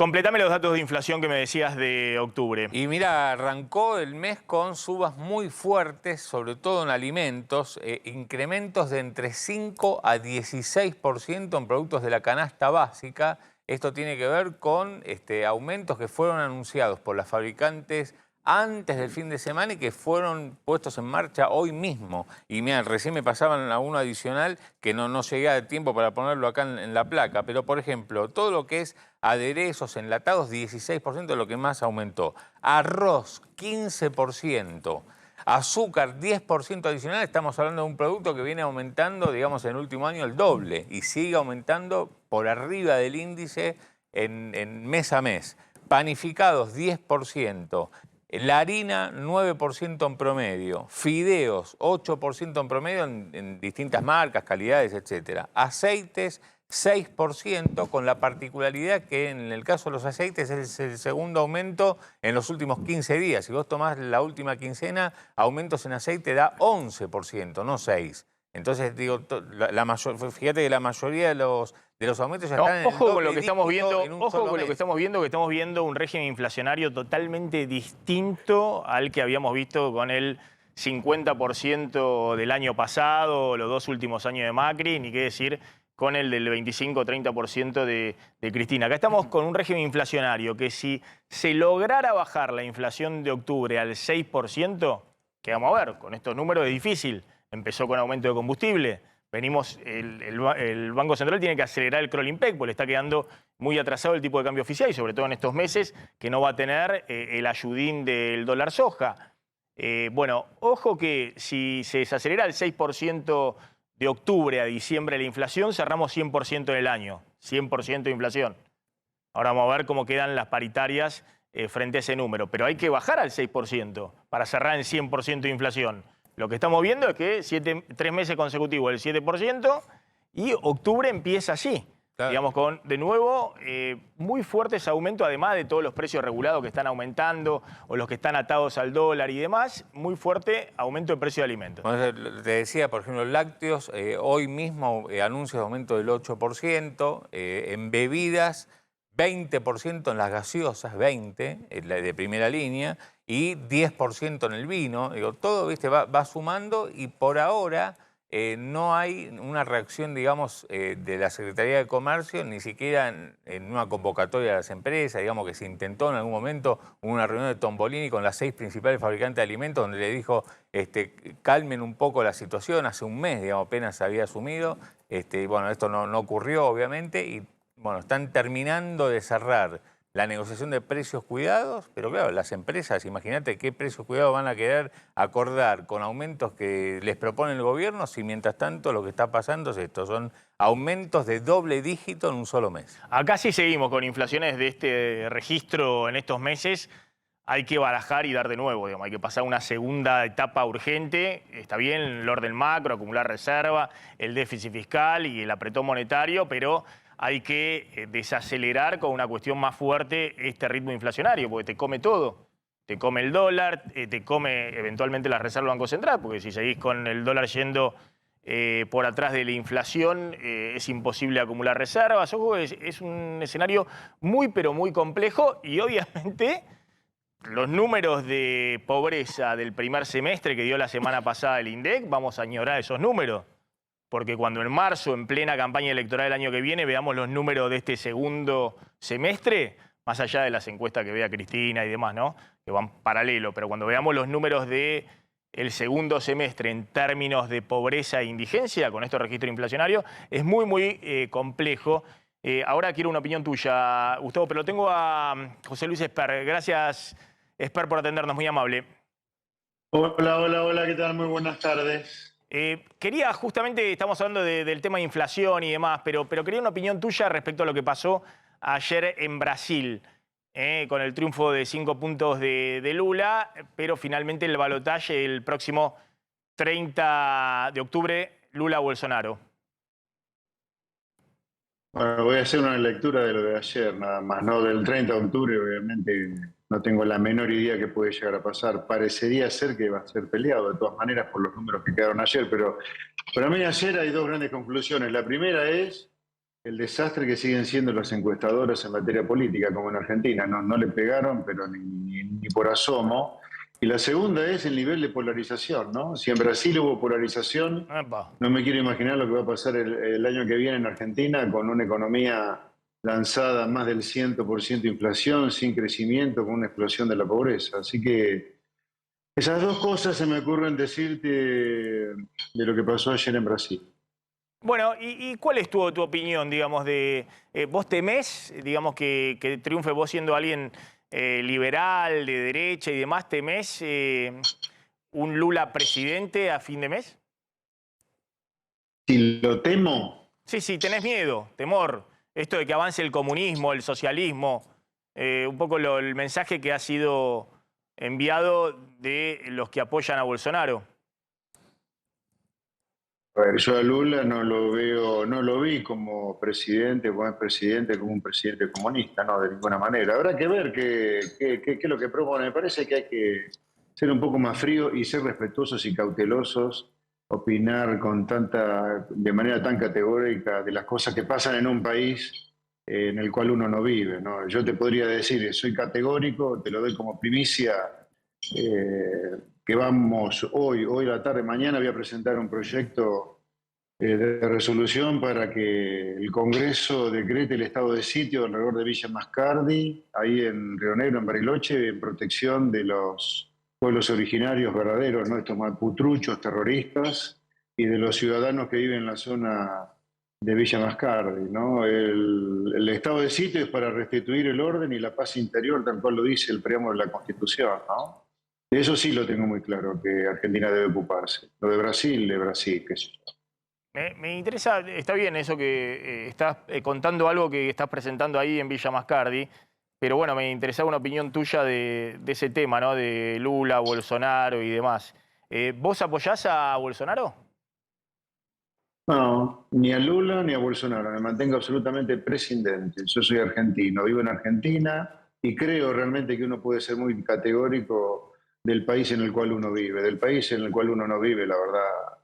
Completame los datos de inflación que me decías de octubre. Y mira, arrancó el mes con subas muy fuertes, sobre todo en alimentos, incrementos de entre 5 a 16% en productos de la canasta básica. Esto tiene que ver con aumentos que fueron anunciados por las fabricantes antes del fin de semana y que fueron puestos en marcha hoy mismo. Y mira, recién me pasaban a uno adicional que no llegaba de tiempo para ponerlo acá en la placa. Pero, por ejemplo, todo lo que es aderezos, enlatados, 16% de lo que más aumentó. Arroz, 15%. Azúcar, 10% adicional. Estamos hablando de un producto que viene aumentando, digamos, en el último año el doble. Y sigue aumentando por arriba del índice en mes a mes. Panificados, 10%. La harina, 9% en promedio. Fideos, 8% en promedio en distintas marcas, calidades, etc. Aceites, 6%, con la particularidad que en el caso de los aceites es el segundo aumento en los últimos 15 días. Si vos tomás la última quincena, aumentos en aceite da 11%, no 6%. Entonces, digo, fíjate que la mayoría de los aumentos ya están en el Ojo con doble lo que estamos viendo, en un ojo solo con lo que mes. estamos viendo, que estamos viendo un régimen inflacionario totalmente distinto al que habíamos visto con el 50% del año pasado, los 2 últimos años de Macri, ni qué decir con el del 25-30% de Cristina. Acá estamos con un régimen inflacionario que si se lograra bajar la inflación de octubre al 6%, que vamos a ver, con estos números es difícil. Empezó con aumento de combustible. Venimos, el Banco Central tiene que acelerar el crawling peg, porque le está quedando muy atrasado el tipo de cambio oficial y sobre todo en estos meses que no va a tener el ayudín del dólar soja. Bueno, ojo que si se desacelera el 6% de octubre a diciembre la inflación, cerramos 100% en el año. 100% de inflación. Ahora vamos a ver cómo quedan las paritarias frente a ese número. Pero hay que bajar al 6% para cerrar en 100% de inflación. Lo que estamos viendo es que 3 meses consecutivos el 7% y octubre empieza así. Claro. Digamos, con, de nuevo, muy fuertes aumentos, además de todos los precios regulados que están aumentando o los que están atados al dólar y demás, muy fuerte aumento de precio de alimentos. Bueno, te decía, por ejemplo, lácteos, hoy mismo anuncios de aumento del 8%, en bebidas 20% en las gaseosas, 20% de primera línea, y 10% en el vino. Digo, todo, ¿viste? Va sumando y por ahora no hay una reacción, digamos, de la Secretaría de Comercio, ni siquiera en una convocatoria a las empresas. Digamos que se intentó en algún momento una reunión de Tombolini con las 6 principales fabricantes de alimentos, donde le dijo, calmen un poco la situación. Hace un mes, digamos, apenas se había asumido. Bueno, esto no ocurrió, obviamente, y bueno, están terminando de cerrar la negociación de precios cuidados, pero claro, las empresas, imagínate qué precios cuidados van a querer acordar con aumentos que les propone el gobierno si mientras tanto lo que está pasando es esto, son aumentos de doble dígito en un solo mes. Acá sí seguimos con inflaciones de este registro en estos meses. Hay que barajar y dar de nuevo, digamos. Hay que pasar una segunda etapa urgente. Está bien el orden macro, acumular reserva, el déficit fiscal y el apretón monetario, pero hay que desacelerar con una cuestión más fuerte este ritmo inflacionario, porque te come todo. Te come el dólar, te come eventualmente la reserva del Banco Central, porque si seguís con el dólar yendo por atrás de la inflación, es imposible acumular reservas. Ojo, es un escenario muy, pero muy complejo y obviamente los números de pobreza del primer semestre que dio la semana pasada el INDEC, vamos a añorar esos números. Porque cuando en marzo, en plena campaña electoral del año que viene, veamos los números de este segundo semestre, más allá de las encuestas que vea Cristina y demás, ¿no? Que van paralelo, pero cuando veamos los números del segundo semestre en términos de pobreza e indigencia, con estos registros inflacionarios, es muy, muy complejo. Ahora quiero una opinión tuya, Gustavo, pero lo tengo a José Luis Esper. Gracias, Esper, por atendernos, muy amable. Hola, ¿qué tal? Muy buenas tardes. Quería, justamente, estamos hablando del tema de inflación y demás, pero quería una opinión tuya respecto a lo que pasó ayer en Brasil, con el triunfo de 5 puntos de Lula, pero finalmente el balotaje el próximo 30 de octubre, Lula-Bolsonaro. Bueno, voy a hacer una lectura de lo de ayer, nada más, no del 30 de octubre, obviamente no tengo la menor idea que puede llegar a pasar. Parecería ser que va a ser peleado de todas maneras por los números que quedaron ayer, pero para mí ayer hay 2 grandes conclusiones. La primera es el desastre que siguen siendo las encuestadoras en materia política, como en Argentina. No, no le pegaron, pero ni por asomo. Y la segunda es el nivel de polarización, ¿no? Si en Brasil hubo polarización, Epa. no me quiero imaginar lo que va a pasar el año que viene en Argentina con una economía lanzada a más del 100% inflación, sin crecimiento, con una explosión de la pobreza. Así que esas dos cosas se me ocurren decirte de lo que pasó ayer en Brasil. Bueno, ¿y cuál es tu opinión, digamos, de vos temés, digamos, que triunfe vos siendo alguien liberal, de derecha y demás, temés un Lula presidente a fin de mes? Si lo temo, Sí, sí, tenés miedo, temor, esto de que avance el comunismo, el socialismo, un poco el mensaje que ha sido enviado de los que apoyan a Bolsonaro. a ver, yo a Lula no lo veo, no lo vi como presidente, como es presidente, como un presidente comunista, no, de ninguna manera. Habrá que ver qué es lo que propone. Me parece que hay que ser un poco más frío y ser respetuosos y cautelosos, opinar de manera tan categórica de las cosas que pasan en un país en el cual uno no vive, ¿no? Yo te podría decir, soy categórico, te lo doy como primicia, que vamos hoy a la tarde, mañana voy a presentar un proyecto de resolución para que el Congreso decrete el estado de sitio alrededor de Villa Mascardi, ahí en Río Negro, en Bariloche, en protección de los pueblos originarios verdaderos, ¿no? Estos maputruchos terroristas y de los ciudadanos que viven en la zona de Villa Mascardi, ¿no? El estado de sitio es para restituir el orden y la paz interior, tal cual lo dice el preámbulo de la Constitución, ¿no? De eso sí lo tengo muy claro, que Argentina debe ocuparse. Lo de Brasil, qué sé yo. Me interesa, está bien eso que estás contando algo que estás presentando ahí en Villa Mascardi, pero bueno, me interesaba una opinión tuya de ese tema, ¿no? De Lula, Bolsonaro y demás. ¿Vos apoyás a Bolsonaro? No, ni a Lula ni a Bolsonaro, me mantengo absolutamente prescindente. Yo soy argentino, vivo en Argentina y creo realmente que uno puede ser muy categórico del país en el cual uno vive. Del país en el cual uno no vive, la verdad,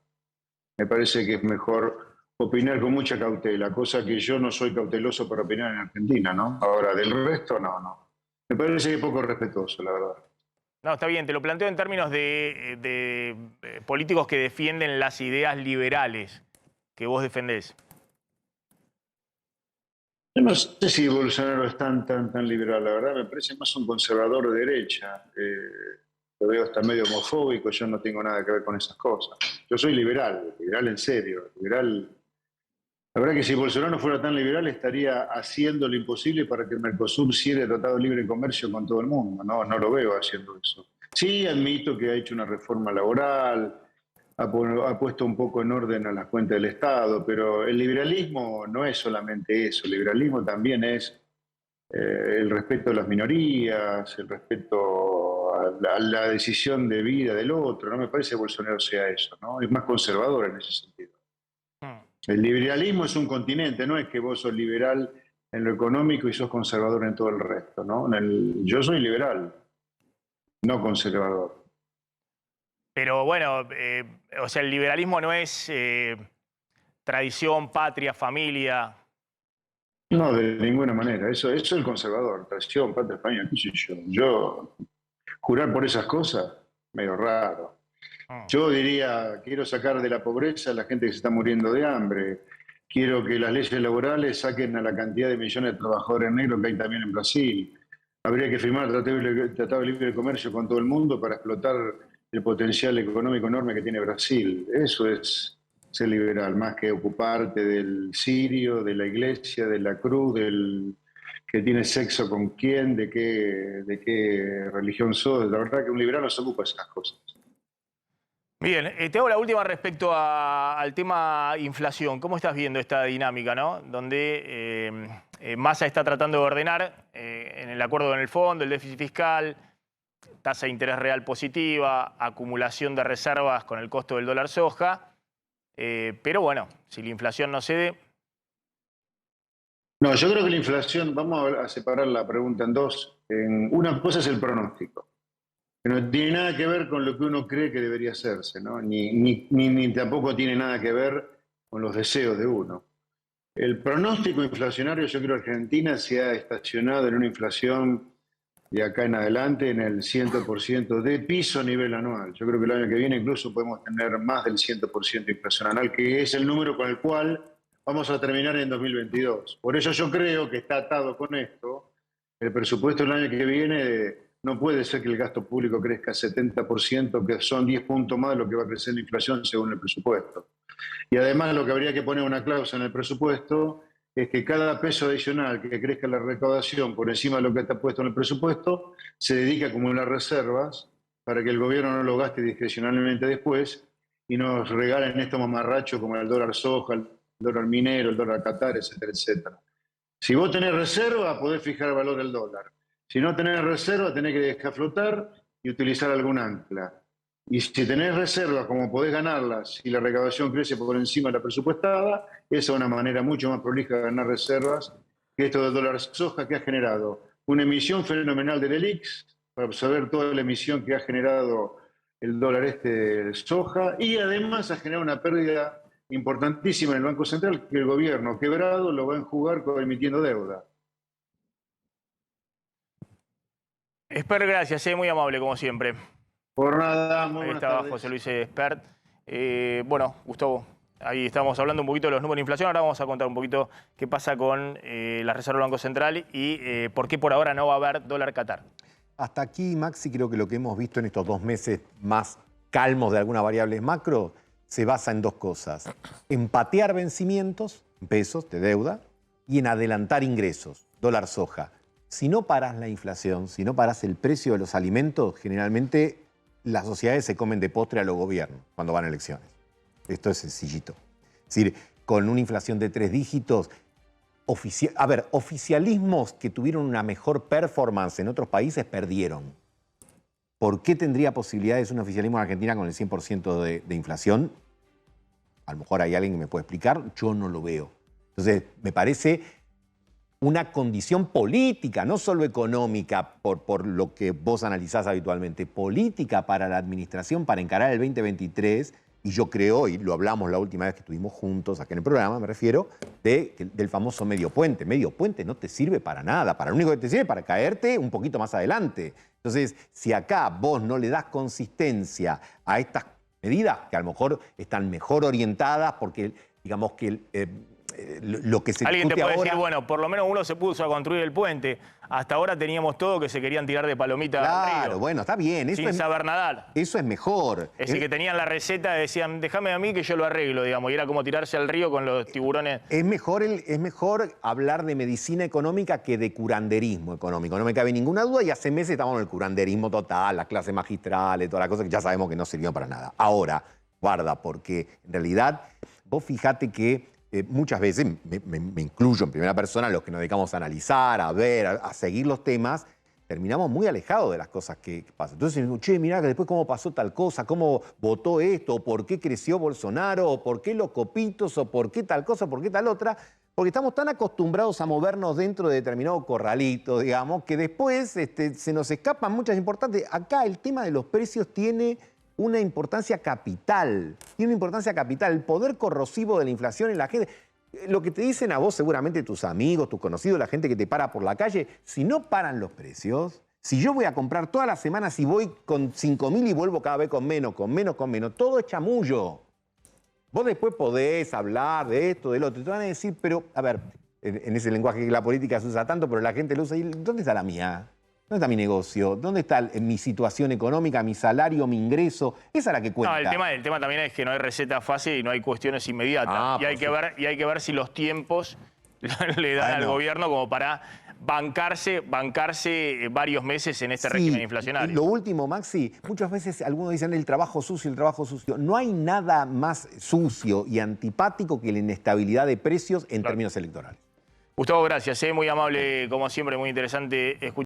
me parece que es mejor opinar con mucha cautela, cosa que yo no soy cauteloso para opinar en Argentina, ¿no? Ahora, del resto, no, no. Me parece que es poco respetuoso, la verdad. No, está bien, te lo planteo en términos políticos que defienden las ideas liberales que vos defendés. Yo no sé si Bolsonaro es tan liberal, la verdad, me parece más un conservador de derecha. Lo veo hasta medio homofóbico, yo no tengo nada que ver con esas cosas. Yo soy liberal, liberal en serio, liberal. La verdad que si Bolsonaro fuera tan liberal estaría haciendo lo imposible para que el Mercosur cierre el Tratado de Libre Comercio con todo el mundo. No, no lo veo haciendo eso. Sí, admito que ha hecho una reforma laboral, ha puesto un poco en orden a las cuentas del Estado, pero el liberalismo no es solamente eso, el liberalismo también es el respeto a las minorías, el respeto a la decisión de vida del otro. No me parece que Bolsonaro sea eso, ¿no? Es más conservador en ese sentido. Hmm. El liberalismo es un continente, no es que vos sos liberal en lo económico y sos conservador en todo el resto, ¿no? Yo soy liberal, no conservador. Pero bueno, o sea, el liberalismo no es tradición, patria, familia. No, de ninguna manera. Eso es el conservador. Tradición, patria, España, qué sé yo. Yo, jurar por esas cosas, medio raro. Hmm. Yo diría, quiero sacar de la pobreza a la gente que se está muriendo de hambre. Quiero que las leyes laborales saquen a la cantidad de millones de trabajadores negros que hay también en Brasil. Habría que firmar tratado de libre comercio con todo el mundo para explotar el potencial económico enorme que tiene Brasil. Eso es ser liberal, más que ocuparte del cirio, de la iglesia, de la cruz, del que tiene sexo con quién, de qué religión sos. La verdad que un liberal no se ocupa de esas cosas. Bien, te hago la última respecto al tema inflación. ¿Cómo estás viendo esta dinámica, no? Donde Massa está tratando de ordenar en el acuerdo con el fondo, el déficit fiscal, tasa de interés real positiva, acumulación de reservas con el costo del dólar soja. Pero bueno, si la inflación no cede. No, yo creo que la inflación, vamos a separar la pregunta en dos. Una cosa es el pronóstico, que no tiene nada que ver con lo que uno cree que debería hacerse, ¿no? Ni tampoco tiene nada que ver con los deseos de uno. El pronóstico inflacionario, yo creo que Argentina se ha estacionado en una inflación de acá en adelante en el 100% de piso a nivel anual. Yo creo que el año que viene incluso podemos tener más del 100% de inflación anual, que es el número con el cual vamos a terminar en 2022. Por eso yo creo que está atado con esto. El presupuesto del año que viene no puede ser que el gasto público crezca 70%, que son 10 puntos más de lo que va a crecer la inflación según el presupuesto. Y además lo que habría que poner una cláusula en el presupuesto es que cada peso adicional que crezca la recaudación por encima de lo que está puesto en el presupuesto se dedique a acumular reservas para que el gobierno no lo gaste discrecionalmente después y nos regalen estos mamarrachos como el dólar soja, el dólar minero, el dólar Qatar, etcétera, etcétera. Si vos tenés reserva, podés fijar el valor del dólar. Si no tenés reserva, tenés que dejar flotar y utilizar algún ancla. Y si tenés reservas, como podés ganarlas y la recaudación crece por encima de la presupuestada, esa es una manera mucho más prolija de ganar reservas que esto del dólar soja, que ha generado una emisión fenomenal del ELIX para absorber toda la emisión que ha generado el dólar soja, y además ha generado una pérdida importantísima en el Banco Central, que el gobierno quebrado lo va a enjugar emitiendo deuda. Esper, gracias, muy amable como siempre. Por nada, muy Ahí buenas estaba tardes. José Luis Espert. Bueno, Gustavo, ahí estamos hablando un poquito de los números de inflación. Ahora vamos a contar un poquito qué pasa con la Reserva del Banco Central y por qué por ahora no va a haber dólar Qatar. Hasta aquí, Maxi, creo que lo que hemos visto en estos 2 meses más calmos de algunas variables macro se basa en 2 cosas. En patear vencimientos, pesos de deuda, y en adelantar ingresos, dólar soja. Si no paras la inflación, si no paras el precio de los alimentos, generalmente las sociedades se comen de postre a los gobiernos cuando van a elecciones. Esto es sencillito. Es decir, con una inflación de 3 dígitos, oficialismos que tuvieron una mejor performance en otros países perdieron. ¿Por qué tendría posibilidades un oficialismo en Argentina con el 100% de inflación? A lo mejor hay alguien que me puede explicar, yo no lo veo. Entonces, me parece una condición política, no solo económica, por lo que vos analizás habitualmente, política para la administración, para encarar el 2023, y yo creo, y lo hablamos la última vez que estuvimos juntos acá en el programa, me refiero, del famoso medio puente. Medio puente no te sirve para nada, para lo único que te sirve para caerte un poquito más adelante. Entonces, si acá vos no le das consistencia a estas medidas, que a lo mejor están mejor orientadas, porque digamos que lo que se Alguien te discute puede ahora, decir, bueno, por lo menos uno se puso a construir el puente. Hasta ahora teníamos todo que se querían tirar de palomita al claro, río, bueno, está bien. Eso sin saber nadar. eso es mejor. Es decir, que tenían la receta, decían, déjame a mí que yo lo arreglo, digamos. Y era como tirarse al río con los tiburones. Es mejor hablar de medicina económica que de curanderismo económico. No me cabe ninguna duda, y hace meses estamos en el curanderismo total, las clases magistrales, todas las cosas que ya sabemos que no sirvió para nada. Ahora, guarda, porque en realidad vos fijate que muchas veces, me incluyo en primera persona, los que nos dedicamos a analizar, a ver, a seguir los temas, terminamos muy alejados de las cosas que pasan. Entonces, che, mirá que después cómo pasó tal cosa, cómo votó esto, o por qué creció Bolsonaro, o por qué los copitos, o por qué tal cosa, o por qué tal otra, porque estamos tan acostumbrados a movernos dentro de determinado corralito, digamos, que después se nos escapan muchas importantes. Acá el tema de los precios tiene una importancia capital. Tiene una importancia capital. El poder corrosivo de la inflación en la gente. Lo que te dicen a vos seguramente tus amigos, tus conocidos, la gente que te para por la calle, si no paran los precios, si yo voy a comprar todas las semanas y voy con 5.000 y vuelvo cada vez con menos, todo es chamullo. Vos después podés hablar de esto, del otro, y te van a decir, pero, a ver, en ese lenguaje que la política se usa tanto, pero la gente lo usa, ¿y dónde está la mía? ¿Dónde está mi negocio? ¿Dónde está mi situación económica, mi salario, mi ingreso? Esa es la que cuenta. No, el tema también es que no hay receta fácil y no hay cuestiones inmediatas. Y hay que ver si los tiempos le dan al gobierno como para bancarse varios meses en este régimen inflacionario. Lo último, Maxi, muchas veces algunos dicen el trabajo sucio, el trabajo sucio. No hay nada más sucio y antipático que la inestabilidad de precios en términos electorales. Gustavo, gracias. Muy amable, como siempre, muy interesante escuchar.